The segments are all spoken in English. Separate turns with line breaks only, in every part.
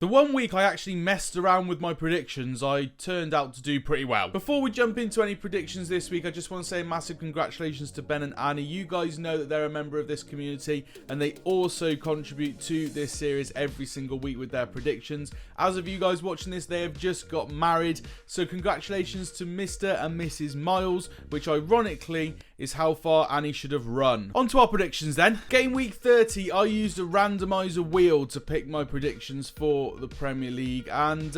The 1 week I actually messed around with my predictions, I turned out to do pretty well. Before we jump into any predictions this week, I just want to say a massive congratulations to Ben and Annie. You guys know that they're a member of this community, and they also contribute to this series every single week with their predictions. As of you guys watching this, they have just got married, so congratulations to Mr. and Mrs. Miles, which ironically is how far Annie should have run. On to our predictions then. Game week 30, I used a randomizer wheel to pick my predictions for the Premier League, and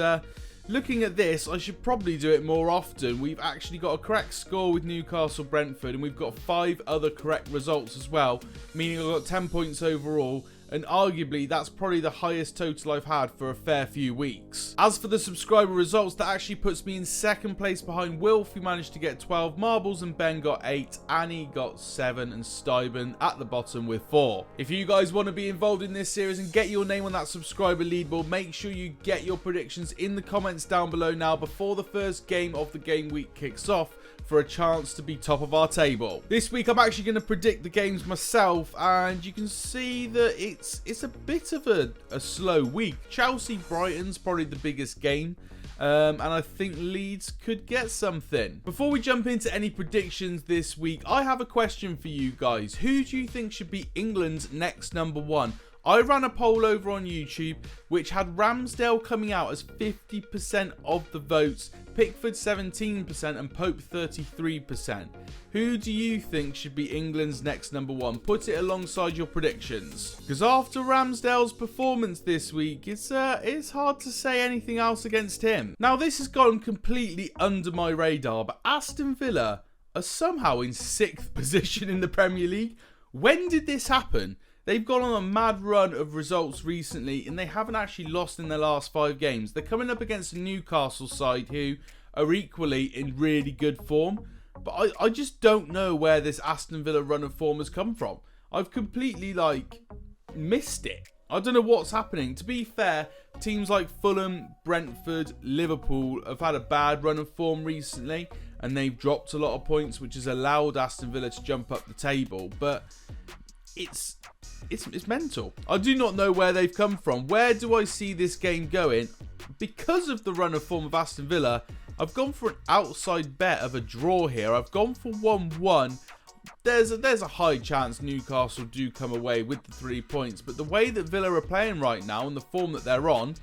looking at this, I should probably do it more often. We've actually got a correct score with Newcastle Brentford, and we've got 5 other correct results as well, meaning I've got 10 points overall. And arguably, that's probably the highest total I've had for a fair few weeks. As for the subscriber results, that actually puts me in second place behind Wilf, who managed to get 12 marbles, and Ben got 8, Annie got 7, and Stuyben at the bottom with 4. If you guys want to be involved in this series and get your name on that subscriber leaderboard, make sure you get your predictions in the comments down below now before the first game of the game week kicks off, for a chance to be top of our table. This week I'm actually going to predict the games myself, and you can see that it's a bit of a slow week. Chelsea-Brighton's probably the biggest game, and I think Leeds could get something. Before we jump into any predictions this week, I have a question for you guys. Who do you think should be England's next number 1? I ran a poll over on YouTube which had Ramsdale coming out as 50% of the votes, Pickford 17% and Pope 33%. Who do you think should be England's next number 1? Put it alongside your predictions. Because after Ramsdale's performance this week, it's hard to say anything else against him. Now this has gone completely under my radar, but Aston Villa are somehow in 6th position in the Premier League. When did this happen? They've gone on a mad run of results recently, and they haven't actually lost in their last 5 games. They're coming up against a Newcastle side who are equally in really good form. But I just don't know where this Aston Villa run of form has come from. I've completely, missed it. I don't know what's happening. To be fair, teams like Fulham, Brentford, Liverpool have had a bad run of form recently, and they've dropped a lot of points, which has allowed Aston Villa to jump up the table. But it's mental. I do not know where they've come from. Where do I see this game going? Because of the run of form of Aston Villa, I've gone for an outside bet of a draw here. I've gone for 1-1. There's a high chance Newcastle do come away with the 3 points, but the way that Villa are playing right now and the form that they're on,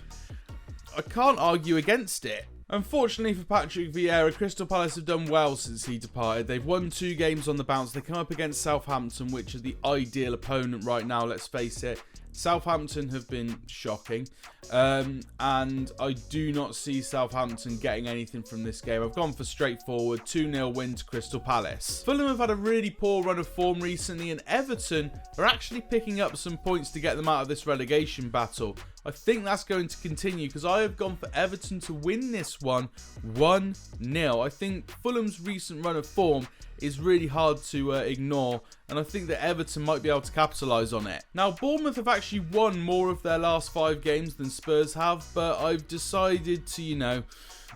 I can't argue against it. Unfortunately for Patrick Vieira, Crystal Palace have done well since he departed. They've won 2 games on the bounce. They come up against Southampton, which is the ideal opponent right now, let's face it. Southampton have been shocking, and I do not see Southampton getting anything from this game. I've gone for straightforward 2-0 win to Crystal Palace. Fulham have had a really poor run of form recently, and Everton are actually picking up some points to get them out of this relegation battle. I think that's going to continue because I have gone for Everton to win this one 1-0. I think Fulham's recent run of form is really hard to ignore, and I think that Everton might be able to capitalise on it. Now, Bournemouth have actually won more of their last 5 games than Spurs have, but I've decided to,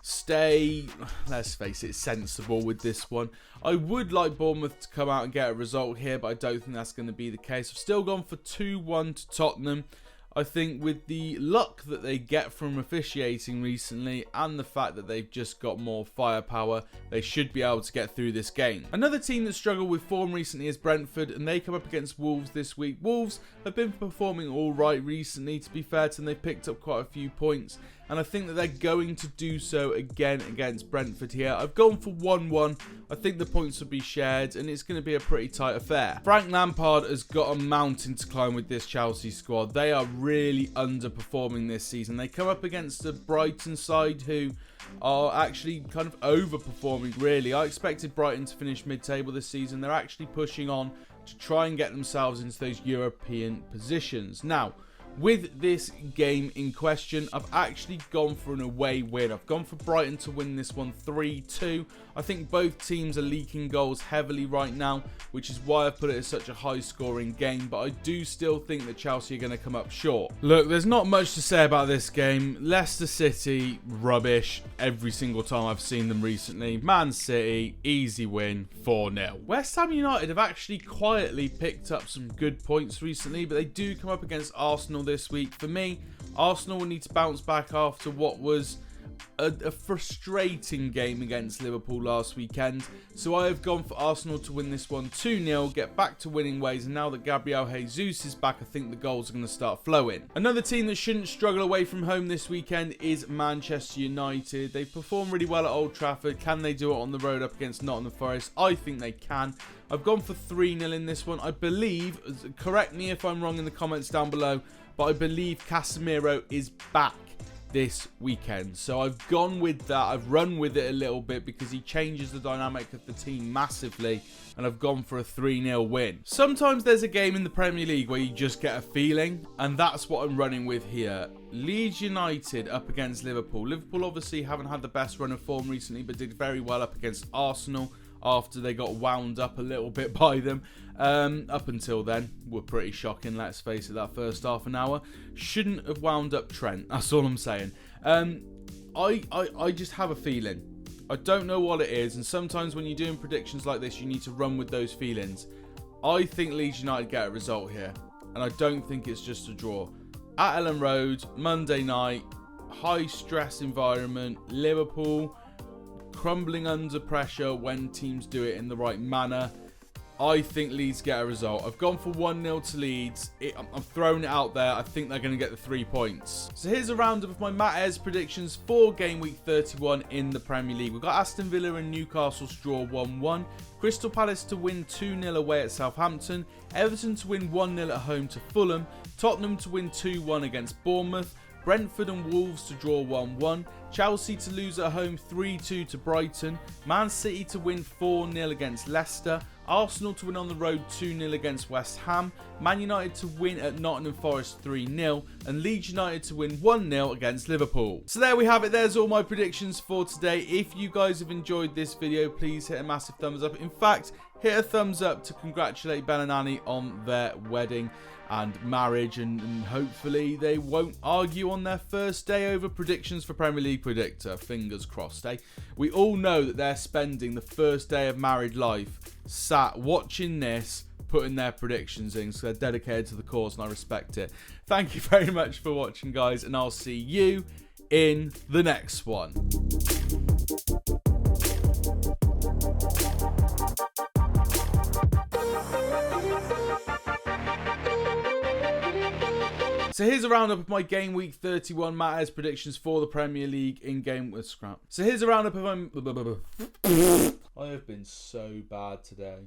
stay, let's face it, sensible with this one. I would like Bournemouth to come out and get a result here, but I don't think that's going to be the case. I've still gone for 2-1 to Tottenham. I think with the luck that they get from officiating recently and the fact that they've just got more firepower, they should be able to get through this game. Another team that struggled with form recently is Brentford, and they come up against Wolves this week. Wolves have been performing all right recently, to be fair to them. They've picked up quite a few points, and I think that they're going to do so again against Brentford here. I've gone for 1-1. I think the points will be shared, and it's going to be a pretty tight affair. Frank Lampard has got a mountain to climb with this Chelsea squad. They are really underperforming this season. They come up against the Brighton side who are actually kind of overperforming, really. I expected Brighton to finish mid-table this season. They're actually pushing on to try and get themselves into those European positions. Now, with this game in question, I've actually gone for an away win. I've gone for Brighton to win this one 3-2. I think both teams are leaking goals heavily right now, which is why I've put it as such a high-scoring game, but I do still think that Chelsea are going to come up short. Look, there's not much to say about this game. Leicester City, rubbish every single time I've seen them recently. Man City, easy win, 4-0. West Ham United have actually quietly picked up some good points recently, but they do come up against Arsenal Arsenal this week. For me, Arsenal will need to bounce back after what was a frustrating game against Liverpool last weekend. So I have gone for Arsenal to win this one 2-0, get back to winning ways, and now that Gabriel Jesus is back, I think the goals are going to start flowing. Another team that shouldn't struggle away from home this weekend is Manchester United. They perform really well at Old Trafford. Can they do it on the road up against Nottingham Forest? I think they can. I've gone for 3-0 in this one. I believe, correct me if I'm wrong in the comments down below, but I believe Casemiro is back this weekend. So I've gone with that. I've run with it a little bit because he changes the dynamic of the team massively, and I've gone for a 3-0 win. Sometimes there's a game in the Premier League where you just get a feeling, and that's what I'm running with here. Leeds United up against Liverpool. Liverpool obviously haven't had the best run of form recently, but did very well up against Arsenal after they got wound up a little bit by them. Up until then, were pretty shocking, let's face it. That first half an hour shouldn't have wound up Trent. That's all I'm saying. I just have a feeling. I don't know what it is, and sometimes when you're doing predictions like this, you need to run with those feelings. I think Leeds United get a result here, and I don't think it's just a draw. At Ellen Road, Monday night, high stress environment, Liverpool crumbling under pressure when teams do it in the right manner. I think Leeds get a result. I've gone for 1-0 to Leeds. I'm throwing it out there. I think they're going to get the 3 points. So here's a roundup of my Matt's predictions for Game Week 31 in the Premier League. We've got Aston Villa and Newcastle's draw 1-1. Crystal Palace to win 2-0 away at Southampton. Everton to win 1-0 at home to Fulham. Tottenham to win 2-1 against Bournemouth. Brentford and Wolves to draw 1-1. Chelsea to lose at home 3-2 to Brighton. Man City to win 4-0 against Leicester. Arsenal to win on the road 2-0 against West Ham. Man United to win at Nottingham Forest 3-0. And Leeds United to win 1-0 against Liverpool. So there we have it. There's all my predictions for today. If you guys have enjoyed this video, please hit a massive thumbs up. In fact, hit a thumbs up to congratulate Ben and Annie on their wedding and marriage, and hopefully they won't argue on their first day over predictions for Premier League Predictor. Fingers crossed, eh? We all know that they're spending the first day of married life sat watching this, putting their predictions in, so they're dedicated to the cause, and I respect it. Thank you very much for watching, guys, and I'll see you in the next one. So here's a roundup of my Game Week 31 Matt's predictions for the Premier League in game with scrap. So here's a roundup of I have been so bad today.